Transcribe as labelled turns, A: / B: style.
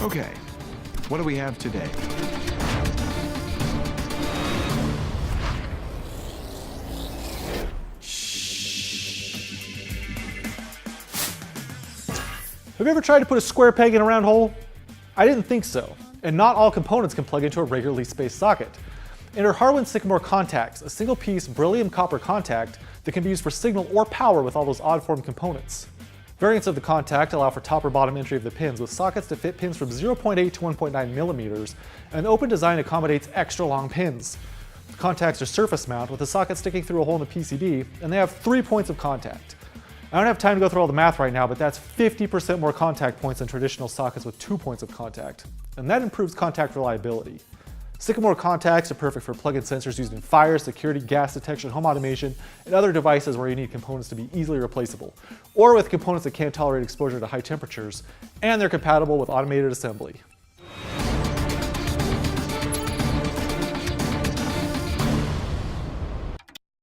A: Okay, what do we have today?
B: Have you ever tried to put a square peg in a round hole? I didn't think so, and not all components can plug into a regularly spaced socket. Enter Harwin SYCAMORE Contacts, a single-piece beryllium copper contact that can be used for signal or power with all those odd-formed components. Variants of the contact allow for top or bottom entry of the pins with sockets to fit pins from 0.8 to 1.9 millimeters, and the open design accommodates extra long pins. The contacts are surface mount with the socket sticking through a hole in the PCB, and they have 3 points of contact. I don't have time to go through all the math right now, but that's 50% more contact points than traditional sockets with 2 points of contact, and that improves contact reliability. SYCAMORE contacts are perfect for plug-in sensors used in fire, security, gas detection, home automation, and other devices where you need components to be easily replaceable, or with components that can't tolerate exposure to high temperatures, and they're compatible with automated assembly.